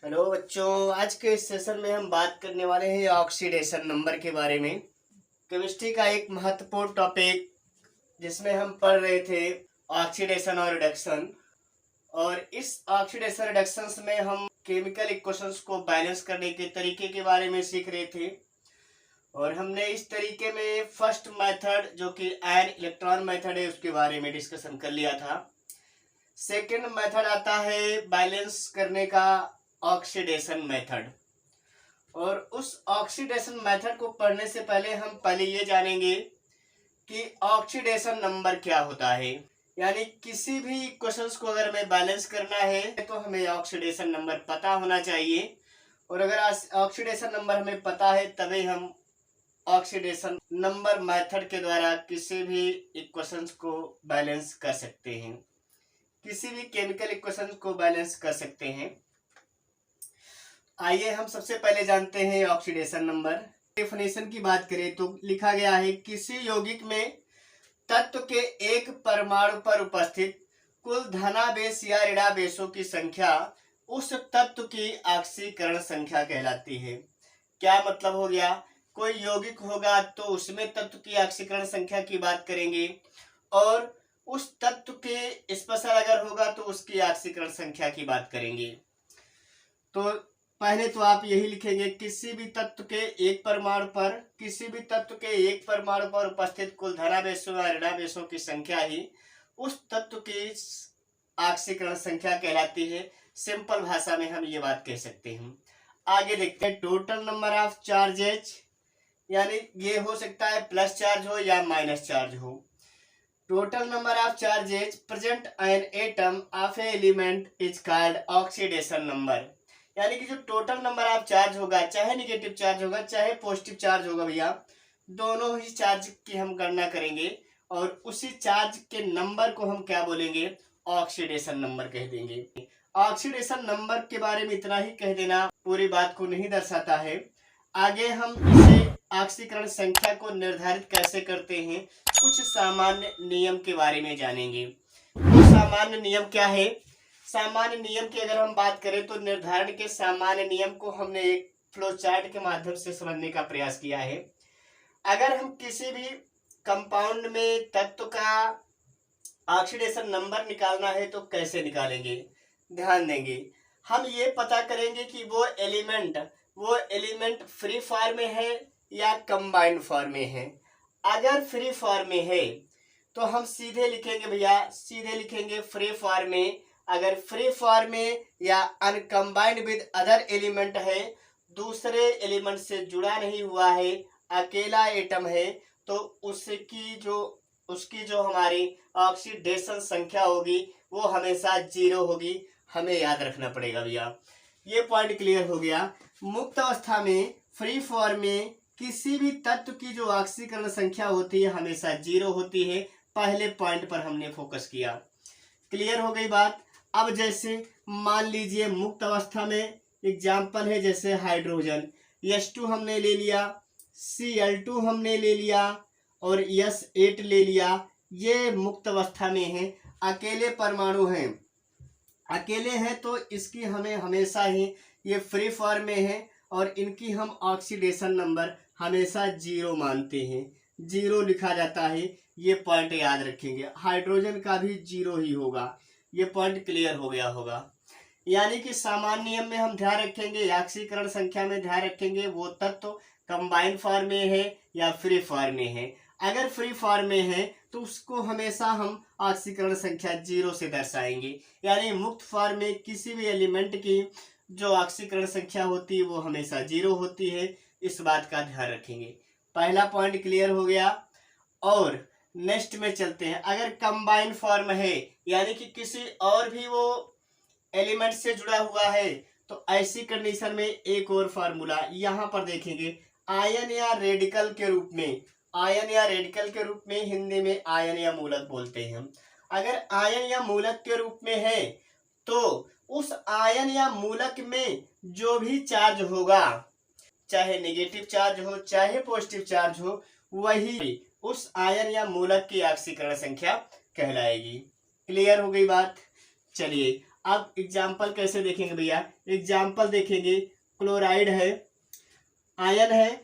Hello बच्चों, आज के इस सेशन में हम बात करने वाले हैं ऑक्सीडेशन नंबर के बारे में। केमिस्ट्री का एक महत्वपूर्ण टॉपिक जिसमें हम पढ़ रहे थे ऑक्सीडेशन और रिडक्शन। और इस ऑक्सीडेशन रिडक्शन में हम केमिकल इक्वेशंस को बैलेंस करने के तरीके के बारे में सीख रहे थे। और हमने इस तरीके में फर्स्ट मेथड जो कि आयन इलेक्ट्रॉन मेथड है उसके बारे में डिस्कशन कर लिया था। सेकेंड मेथड आता है बैलेंस करने का ऑक्सीडेशन मेथड। और उस ऑक्सीडेशन मेथड को पढ़ने से पहले हम पहले ये जानेंगे कि ऑक्सीडेशन नंबर क्या होता है। यानी किसी भी क्वेश्चंस को अगर हमें बैलेंस करना है तो हमें ऑक्सीडेशन नंबर पता होना चाहिए। और अगर ऑक्सीडेशन नंबर हमें पता है तभी हम ऑक्सीडेशन नंबर मेथड के द्वारा किसी भी इक्वेशंस को बैलेंस कर सकते हैं, किसी भी केमिकल इक्वेशंस को बैलेंस कर सकते हैं। आइए हम सबसे पहले जानते हैं ऑक्सीडेशन नंबर। डेफिनेशन की बात करें तो लिखा गया है किसी यौगिक में तत्व के एक परमाणु पर उपस्थित कुल धनावेश या ऋणावेशों की संख्या उस तत्व की ऑक्सीकरण संख्या कहलाती है। क्या मतलब हो गया, कोई यौगिक होगा तो उसमें तत्व की ऑक्सीकरण संख्या की बात करेंगे और उस तत्व के स्पेशल अगर होगा तो उसकी ऑक्सीकरण संख्या की बात करेंगे। तो पहले तो आप यही लिखेंगे किसी भी तत्व के एक परमाणु पर उपस्थित कुल धनावेशों या ऋणावेशों की संख्या ही उस तत्व की ऑक्सीकरण संख्या कहलाती है। सिंपल भाषा में हम ये बात कह सकते हैं। आगे देखते हैं टोटल नंबर ऑफ चार्जेज, यानी ये हो सकता है प्लस चार्ज हो या माइनस चार्ज हो। Total number of charges present an atom of A element is called oxidation number. यानी कि जो टोटल नंबर ऑफ चार्ज होगा, चाहे निगेटिव चार्ज होगा चाहे पॉजिटिव चार्ज होगा भैया, दोनों ही चार्ज की हम गणना करेंगे और उसी चार्ज के नंबर को हम क्या बोलेंगे, ऑक्सीडेशन नंबर कह देंगे। ऑक्सीडेशन नंबर के बारे में इतना ही कह देना पूरी बात को नहीं दर्शाता है। आगे हम इसे ऑक्सीकरण संख्या को निर्धारित कैसे करते हैं, कुछ सामान्य नियम के बारे में जानेंगे। तो सामान्य नियम क्या है? सामान्य नियम की अगर हम बात करें तो निर्धारण के सामान्य नियम को हमने एक फ्लो चार्ट के माध्यम से समझने का प्रयास किया है। अगर हम किसी भी कंपाउंड में तत्व का ऑक्सीडेशन नंबर निकालना है तो कैसे निकालेंगे, ध्यान देंगे। हम ये पता करेंगे कि वो एलिमेंट फ्री फॉर्म में है या कंबाइंड फॉर्म में है। अगर फ्री फॉर्म में है तो हम सीधे लिखेंगे भैया, सीधे लिखेंगे फ्री फॉर्म में। अगर फ्री फॉर्म में या अनकम्बाइंड विद अदर एलिमेंट है, दूसरे एलिमेंट से जुड़ा नहीं हुआ है, अकेला एटम है, तो उसकी जो हमारी ऑक्सीडेशन संख्या होगी वो हमेशा 0 होगी। हमें याद रखना पड़ेगा भैया। ये पॉइंट क्लियर हो गया। मुक्त अवस्था में फ्री फॉर्म में किसी भी तत्व की जो ऑक्सीकरण संख्या होती है हमेशा 0 होती है। पहले पॉइंट पर हमने फोकस किया, क्लियर हो गई बात। अब जैसे मान लीजिए मुक्त अवस्था में एग्जाम्पल है जैसे हाइड्रोजन, H2 हमने ले लिया, Cl2 हमने ले लिया और S8 ले लिया। ये मुक्त अवस्था में है, अकेले परमाणु हैं, अकेले हैं तो इसकी हमें हमेशा ही ये फ्री फॉर्म में है और इनकी हम ऑक्सीडेशन नंबर हमेशा 0 मानते हैं, 0 लिखा जाता है। ये पॉइंट याद रखेंगे। हाइड्रोजन का भी 0 ही होगा। ये पॉइंट क्लियर हो गया होगा। यानी कि सामान्य नियम में हम ध्यान रखेंगे, ऑक्सीकरण संख्या में ध्यान रखेंगे वो तत्व कंबाइंड फॉर्म में है या फ्री फॉर्म में है। अगर फ्री फॉर्म में है तो उसको हमेशा हम ऑक्सीकरण संख्या 0 से दर्शाएंगे। यानी मुक्त फॉर्म में किसी भी एलिमेंट की जो ऑक्सीकरण संख्या होती है वो हमेशा 0 होती है। इस बात का ध्यान रखेंगे। पहला पॉइंट क्लियर हो गया। और नेक्स्ट में चलते हैं। अगर कंबाइंड फॉर्म है यानी कि किसी और भी वो एलिमेंट से जुड़ा हुआ है तो ऐसी कंडीशन में एक और फार्मूला यहाँ पर देखेंगे, आयन या रेडिकल के रूप में। आयन या रेडिकल के रूप में हिंदी में आयन या मूलक बोलते हैं। अगर आयन या मूलक के रूप में है तो उस आयन या मूलक में जो भी चार्ज होगा, चाहे नेगेटिव चार्ज हो चाहे पॉजिटिव चार्ज हो, वही उस आयन या मूलक की ऑक्सीकरण संख्या कहलाएगी। क्लियर हो गई बात। चलिए अब एग्जाम्पल कैसे देखेंगे भैया, एग्जाम्पल देखेंगे, क्लोराइड है, आयन है,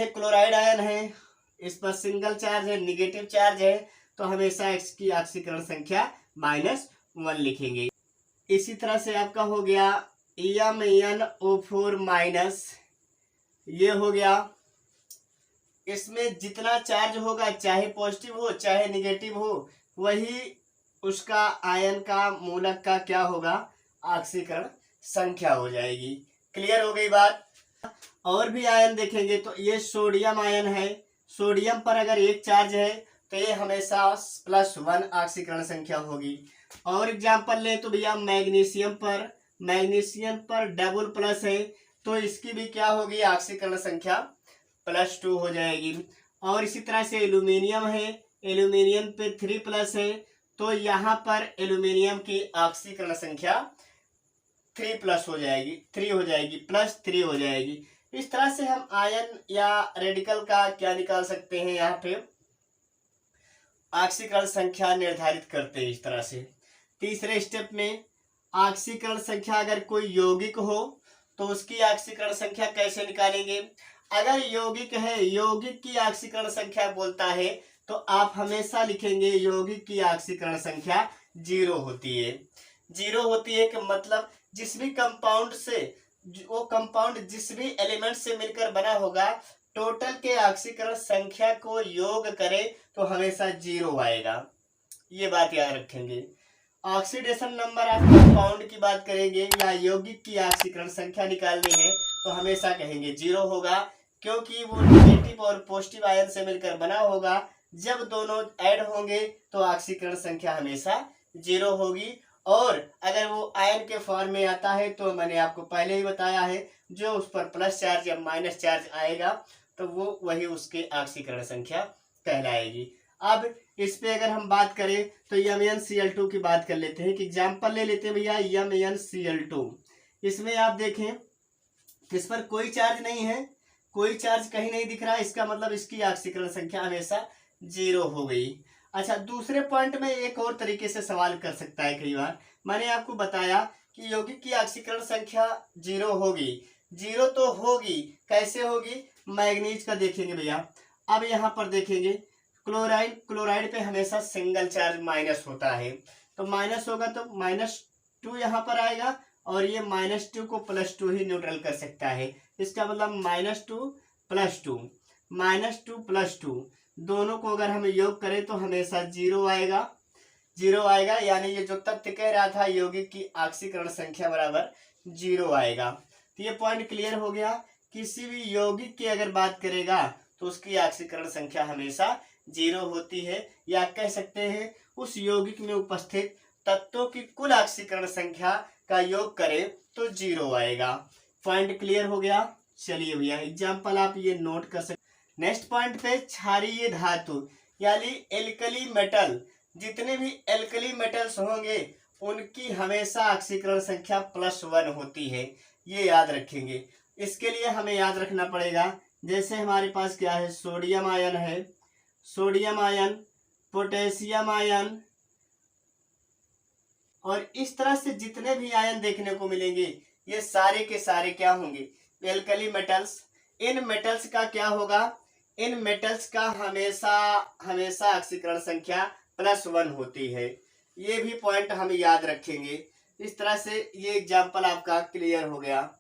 क्लोराइड आयन है, इस पर सिंगल चार्ज है, निगेटिव चार्ज है, तो हमेशा इसकी ऑक्सीकरण संख्या -1 लिखेंगे। इसी तरह से आपका हो गया MnO4-, ये हो गया। इसमें जितना चार्ज होगा, चाहे पॉजिटिव हो चाहे निगेटिव हो, वही उसका आयन का मूलक का क्या होगा, ऑक्सीकरण संख्या हो जाएगी। क्लियर हो गई बात। और भी आयन देखेंगे तो ये सोडियम आयन है, सोडियम पर अगर एक चार्ज है तो ये हमेशा +1 ऑक्सीकरण संख्या होगी। और एग्जाम्पल लें तो भैया मैग्नीशियम पर डबल प्लस है, तो इसकी भी क्या होगी, ऑक्सीकरण संख्या +2 हो जाएगी। और इसी तरह से एल्यूमिनियम है, एल्यूमिनियम पे 3+ है, तो यहाँ पर एल्यूमिनियम की ऑक्सीकरण संख्या 3+ हो जाएगी, 3 हो जाएगी, +3 हो जाएगी। इस तरह से हम आयन या रेडिकल का क्या निकाल सकते हैं, यहाँ पे ऑक्सीकरण संख्या निर्धारित करते हैं इस तरह से। तीसरे स्टेप में ऑक्सीकरण संख्या अगर कोई यौगिक हो तो उसकी ऑक्सीकरण संख्या कैसे निकालेंगे। अगर यौगिक है, यौगिक की ऑक्सीकरण संख्या बोलता है तो आप हमेशा लिखेंगे यौगिक की ऑक्सीकरण संख्या 0 होती है। 0 होती है कि मतलब जिस भी कंपाउंड से, वो कंपाउंड जिस भी एलिमेंट से मिलकर बना होगा, टोटल के ऑक्सीकरण संख्या को योग करे तो हमेशा 0 आएगा। ये बात याद रखेंगे। ऑक्सीडेशन नंबर ऑफ कंपाउंड की बात करेंगे या यौगिक की ऑक्सीकरण संख्या निकालनी है तो हमेशा कहेंगे 0 होगा, क्योंकि वो नेगेटिव और पॉजिटिव आयन से मिलकर बना होगा। जब दोनों ऐड होंगे तो ऑक्सीकरण संख्या हमेशा 0 होगी। और अगर वो आयन के फॉर्म में आता है तो मैंने आपको पहले ही बताया है, जो उस पर प्लस चार्ज या माइनस चार्ज आएगा तो वो वही उसके ऑक्सीकरण संख्या कहलाएगी। अब इस पे अगर हम बात करें तो MnCl2 की बात कर लेते हैं। कि एग्जाम्पल ले लेते हैं भैया MnCl2। इसमें आप देखें इस पर कोई चार्ज नहीं है, कोई चार्ज कहीं नहीं दिख रहा है, इसका मतलब इसकी ऑक्सीकरण संख्या हमेशा 0 हो गई। अच्छा, दूसरे पॉइंट में एक और तरीके से सवाल कर सकता है। कई बार मैंने आपको बताया कि यौगिक की ऑक्सीकरण संख्या 0 होगी। 0 तो होगी, कैसे होगी, मैग्नीज का देखेंगे भैया। अब यहाँ पर देखेंगे क्लोराइड पे हमेशा सिंगल चार्ज माइनस होता है, तो माइनस होगा तो -2 यहाँ पर आएगा, और ये -2 को +2 ही न्यूट्रल कर सकता है। इसका मतलब -2 + 2 दोनों को अगर हम योग करें तो हमेशा 0 आएगा। यानी ये जो तथ्य कह रहा था यौगिक की ऑक्सीकरण संख्या बराबर 0 आएगा। तो ये पॉइंट क्लियर हो गया। किसी भी यौगिक की अगर बात करेगा तो उसकी ऑक्सीकरण संख्या हमेशा 0 होती है, या कह सकते हैं उस यौगिक में उपस्थित तत्वों की कुल ऑक्सीकरण संख्या का योग करें तो 0 आएगा। पॉइंट क्लियर हो गया। चलिए भैया एग्जाम्पल आप ये नोट कर सकते। नेक्स्ट पॉइंट पे क्षारीय धातु यानी एल्कली मेटल, जितने भी एल्कली मेटल्स होंगे उनकी हमेशा ऑक्सीकरण संख्या +1 होती है, ये याद रखेंगे। इसके लिए हमें याद रखना पड़ेगा, जैसे हमारे पास क्या है, सोडियम आयन, पोटेशियम आयन, और इस तरह से जितने भी आयन देखने को मिलेंगे ये सारे के सारे क्या होंगे, एल्कली मेटल्स। इन मेटल्स का क्या होगा, इन मेटल्स का हमेशा ऑक्सीकरण संख्या +1 होती है। ये भी पॉइंट हम याद रखेंगे। इस तरह से ये एग्जाम्पल आपका क्लियर हो गया।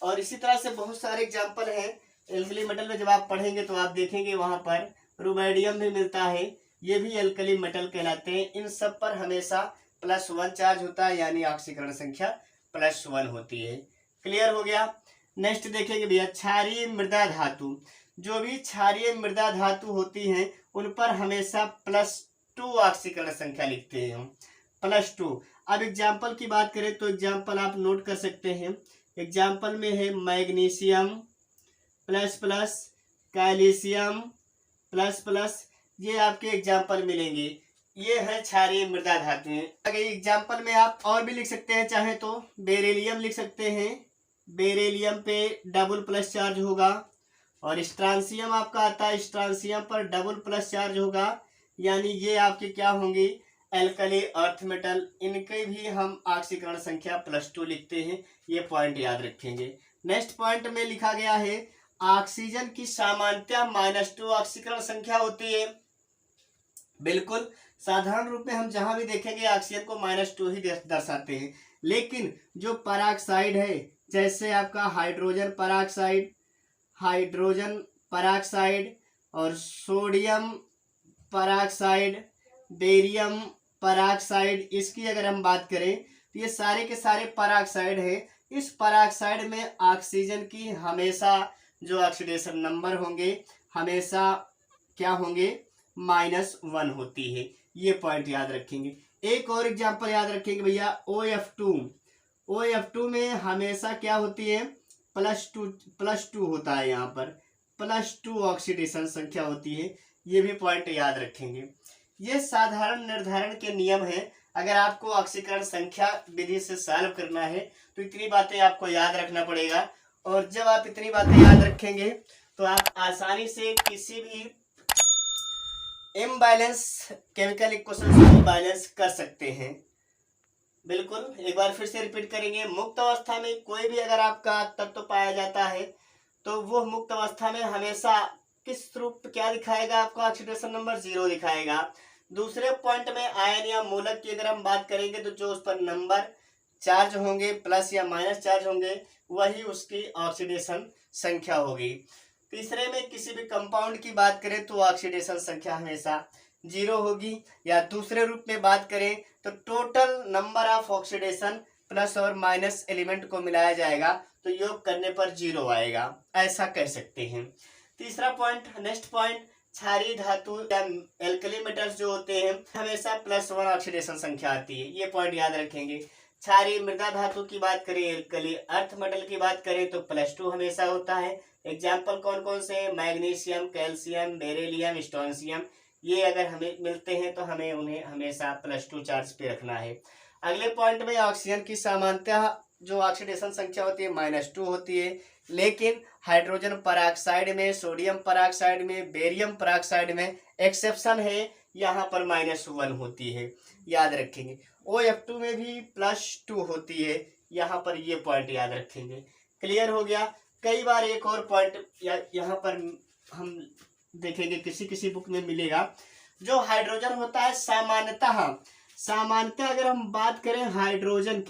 और इसी तरह से बहुत सारे एग्जाम्पल हैं एल्कली मेटल में। जब आप पढ़ेंगे तो आप देखेंगे वहां पर रुबेडियम भी मिलता है, ये भी एल्कली मेटल कहलाते हैं। इन सब पर हमेशा +1 चार्ज होता है, यानी ऑक्सीकरण संख्या +1 होती है। क्लियर हो गया। नेक्स्ट देखेंगे भैया क्षारीय मृदा धातु। जो भी क्षारीय मृदा धातु होती हैं उन पर हमेशा +2 ऑक्सीकरण संख्या लिखते हैं हम, +2। अब एग्जाम्पल की बात करें तो एग्जाम्पल आप नोट कर सकते हैं। एग्जाम्पल में है मैग्नीशियम ++, कैल्शियम ++, ये आपके एग्जाम्पल मिलेंगे। ये है क्षारीय मृदा धातुएं। अगर एग्जाम्पल में आप और भी लिख सकते हैं, चाहे तो बेरिलियम लिख सकते हैं, बेरिलियम पे डबल+ चार्ज होगा। और स्ट्रांसियम आपका आता है, स्ट्रांसियम पर डबल+ चार्ज होगा, यानी ये आपके क्या होंगे, एल्कली, अर्थ मेटल, इनके भी हम ऑक्सीकरण संख्या +2 लिखते हैं। ये पॉइंट याद रखेंगे। नेक्स्ट पॉइंट में लिखा गया है ऑक्सीजन की सामान्यतः -2 ऑक्सीकरण संख्या होती है। बिल्कुल साधारण रूप में हम जहां भी देखेंगे ऑक्सीजन को -2 ही दर्शाते हैं, लेकिन जो पराक्साइड है, जैसे आपका हाइड्रोजन पराक्साइड और सोडियम पराक्साइड, बेरियम पराक्साइड, इसकी अगर हम बात करें तो ये सारे के सारे पराक्साइड है। इस पराक्साइड में ऑक्सीजन की हमेशा जो ऑक्सीडेशन नंबर होंगे हमेशा क्या होंगे, -1 होती है। ये पॉइंट याद रखेंगे। एक और एग्जांपल याद रखेंगे भैया, OF2 में हमेशा क्या होती है, +2 होता है, यहाँ पर +2 ऑक्सीडेशन संख्या होती है। ये भी पॉइंट याद रखेंगे। ये साधारण निर्धारण के नियम है। अगर आपको ऑक्सीकरण संख्या विधि से सॉल्व करना है तो इतनी बातें आपको याद रखना पड़ेगा, और जब आप इतनी बातें याद रखेंगे तो आप आसानी से किसी भी इम्बैलेंस केमिकल इक्वेशन को बैलेंस कर सकते हैं। बिल्कुल एक बार फिर से रिपीट करेंगे। मुक्त अवस्था में कोई भी अगर आपका तत्व पाया जाता है तो वो मुक्त अवस्था में हमेशा किस रूप क्या दिखाएगा, आपका ऑक्सीडेशन नंबर 0 दिखाएगा। दूसरे पॉइंट में आयन या मूलक की अगर हम बात करेंगे तो जो उस पर नंबर चार्ज होंगे, प्लस या माइनस चार्ज होंगे, वही उसकी ऑक्सीडेशन संख्या होगी। तीसरे में किसी भी कंपाउंड की बात करें तो ऑक्सीडेशन संख्या हमेशा 0 होगी। या दूसरे रूप में बात करें तो total number of oxidation plus और माइनस एलिमेंट को मिलाया जाएगा तो योग करने पर 0 आएगा, ऐसा कह सकते हैं। तीसरा पॉइंट, नेक्स्ट पॉइंट, क्षारीय धातु या एल्कली मेटल्स जो होते हैं हमेशा +1 ऑक्सीडेशन संख्या आती है। ये पॉइंट याद रखेंगे। क्षारीय मृदा धातु की बात करें, एल्कली अर्थ मेटल की बात करें तो +2 हमेशा होता है। एग्जाम्पल कौन कौन से, मैग्नीशियम, कैल्शियम, बेरिलियम, स्ट्रोंशियम, ये अगर हमें मिलते हैं तो हमें उन्हें हमेशा +2 चार्ज पे रखना है। अगले पॉइंट में ऑक्सीजन की सामान्यतः जो ऑक्सीडेशन संख्या होती है -2 होती है, लेकिन हाइड्रोजन पराक्साइड में, सोडियम पराक्साइड में, बेरियम पराक्साइड में एक्सेप्शन है, यहाँ पर -1 होती है, याद रखेंगे। OF2 में भी +2 होती है, यहाँ पर ये पॉइंट याद रखेंगे। क्लियर हो गया। कई बार एक और पॉइंट यहाँ पर हम देखेंगे, किसी किसी बुक में मिलेगा, जो हाइड्रोजन होता है सामान्यतः अगर हम बात करें हाइड्रोजन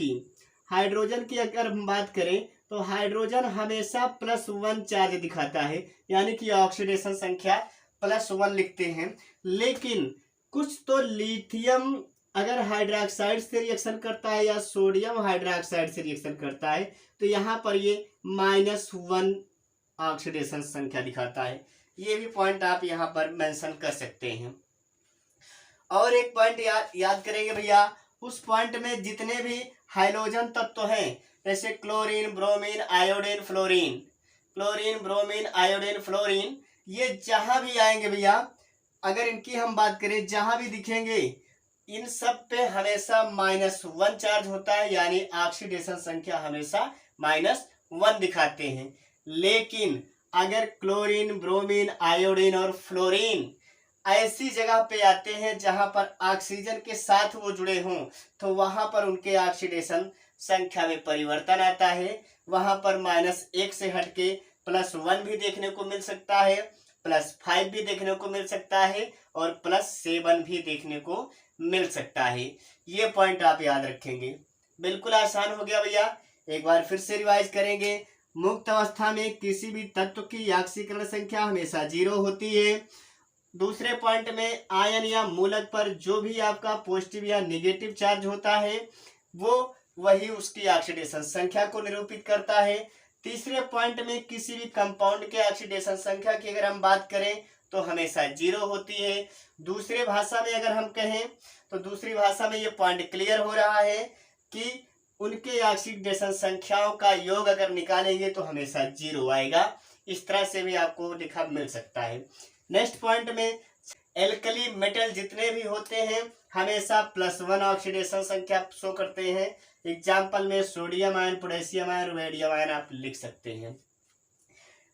की अगर हम बात करें तो हाइड्रोजन हमेशा +1 चार्ज दिखाता है, यानी कि ऑक्सीडेशन संख्या +1 लिखते हैं। लेकिन कुछ तो लिथियम अगर हाइड्रोक्साइड से रिएक्शन करता है या सोडियम हाइड्रोक्साइड से रिएक्शन करता है तो यहाँ पर ये -1 ऑक्सीडेशन संख्या दिखाता है। ये भी पॉइंट आप यहाँ पर मेंशन कर सकते हैं। और एक पॉइंट याद करेंगे भैया, उस पॉइंट में जितने भी हाइड्रोजन तत्व हैं, जैसे क्लोरीन, ब्रोमीन, आयोडीन, फ्लोरीन, ये जहां भी आएंगे भैया, अगर इनकी हम बात करें जहां भी दिखेंगे, इन सब पे हमेशा -1 चार्ज होता है, यानी ऑक्सीडेशन संख्या हमेशा -1 दिखाते हैं। लेकिन अगर क्लोरीन, ब्रोमीन, आयोडीन और फ्लोरीन ऐसी जगह पे आते हैं जहां पर ऑक्सीजन के साथ वो जुड़े हों तो वहां पर उनके ऑक्सीडेशन संख्या में परिवर्तन आता है। वहां पर -1 से हटके +1 भी देखने को मिल सकता है, +5 भी देखने को मिल सकता है और +7 भी देखने को मिल सकता है। ये पॉइंट आप याद रखेंगे। बिल्कुल आसान हो गया भैया। एक बार फिर से रिवाइज करेंगे। मुक्त अवस्था में किसी भी तत्व की ऑक्सीकरण संख्या हमेशा 0 होती है। दूसरे पॉइंट में आयन या मूलक पर जो भी आपका पॉजिटिव या नेगेटिव चार्ज होता है वो वही उसकी ऑक्सीडेशन संख्या को निरूपित करता है। तीसरे पॉइंट में किसी भी कंपाउंड के ऑक्सीडेशन संख्या की अगर हम बात करें तो हमेशा 0 होती है। दूसरे भाषा में अगर हम कहें तो दूसरी भाषा में ये पॉइंट क्लियर हो रहा है कि उनके ऑक्सीडेशन संख्याओं का योग अगर निकालेंगे तो हमेशा 0 आएगा। इस तरह से भी आपको लिखा मिल सकता है। नेक्स्ट पॉइंट में एल्कली मेटल जितने भी होते हैं हमेशा +1 ऑक्सीडेशन संख्या शो करते हैं। एग्जाम्पल में sodium ion, potassium ion, rubidium ion आप लिख सकते हैं।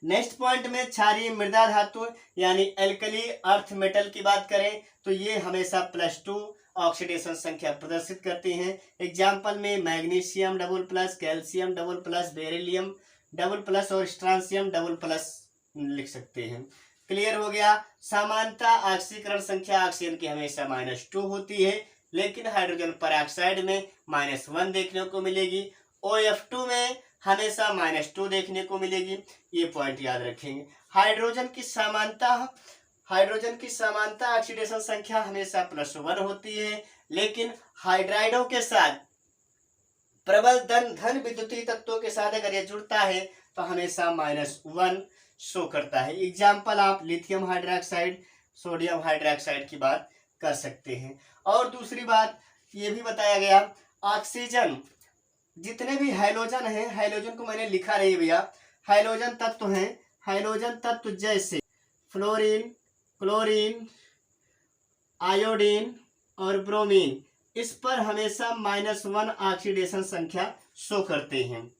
नेक्स्ट पॉइंट में क्षारीय मृदा धातु यानी एल्कली अर्थ मेटल की बात करें तो ये हमेशा +2 ऑक्सीडेशन संख्या प्रदर्शित करते हैं। एग्जाम्पल में magnesium double plus, calcium double plus, beryllium double plus और स्ट्रांसियम डबल प्लस लिख सकते हैं। क्लियर हो गया। सामान्यतः ऑक्सीकरण संख्या ऑक्सीजन की हमेशा -2 होती है, लेकिन हाइड्रोजन परऑक्साइड में -1 देखने को मिलेगी। OF2 में हमेशा -2 देखने को मिलेगी। ये पॉइंट याद रखेंगे। हाइड्रोजन की सामान्यतः ऑक्सीडेशन संख्या हमेशा +1 होती है, लेकिन हाइड्राइडों के साथ प्रबल धन विद्युतीय तत्वों के साथ अगर ये जुड़ता है तो हमेशा -1 शो करता है। एग्जाम्पल आप लिथियम हाइड्रोक्साइड, सोडियम हाइड्रोक्साइड की बात कर सकते हैं। और दूसरी बात ये भी बताया गया, ऑक्सीजन जितने भी हैलोजन हैं, हैलोजन को मैंने लिखा नहीं भैया, हैलोजन तत्व हैं, हैलोजन तत्व जैसे फ्लोरीन, क्लोरीन, आयोडीन और ब्रोमीन, इस पर हमेशा -1 ऑक्सीडेशन संख्या शो करते हैं,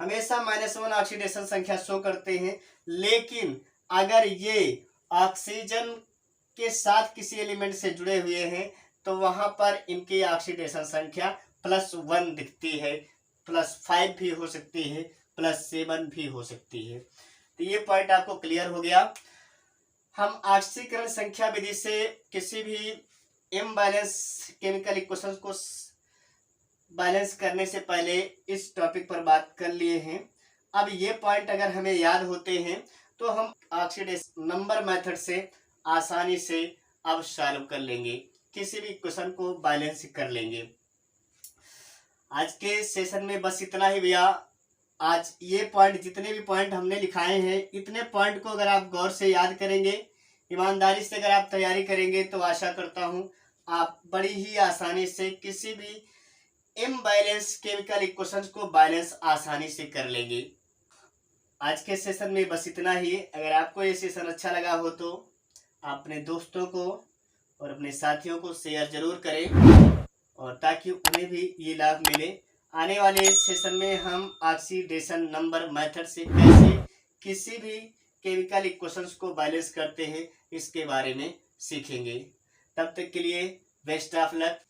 हमेशा -1 ऑक्सीडेशन संख्या शो करते हैं। लेकिन अगर ये ऑक्सीजन के साथ किसी एलिमेंट से जुड़े हुए हैं तो वहां पर इनकी ऑक्सीडेशन संख्या +1 दिखती है, +5 भी हो सकती है, +7 भी हो सकती है। तो ये पॉइंट आपको क्लियर हो गया। हम ऑक्सीकरण संख्या विधि से किसी भी इम्बैलेंस केमिकल इक्वेशंस को बैलेंस करने से पहले इस टॉपिक पर बात कर लिए हैं। अब ये पॉइंट अगर हमें याद होते हैं तो हम ऑक्सीडेशन नंबर मेथड से आसानी से अब सॉल्व कर लेंगे, किसी भी क्वेश्चन को बैलेंस कर लेंगे। आज के सेशन में बस इतना ही भैया। आज ये पॉइंट, जितने भी पॉइंट हमने लिखाए हैं, इतने पॉइंट को अगर आप गौर से याद करेंगे, ईमानदारी से अगर आप तैयारी करेंगे, तो आशा करता हूं आप बड़ी ही आसानी से किसी भी इम्बैलेंस केमिकल इक्वेशंस को बैलेंस आसानी से कर लेंगे। आज के सेशन में बस इतना ही। अगर आपको ये सेशन अच्छा लगा हो तो अपने दोस्तों को और अपने साथियों को शेयर जरूर करें, और ताकि उन्हें भी ये लाभ मिले। आने वाले सेशन में हम ऑक्सीडेशन नंबर मेथड से कैसे किसी भी केमिकल इक्वेशंस को बैलेंस करते हैं, इसके बारे में सीखेंगे। तब तक के लिए बेस्ट ऑफ लक।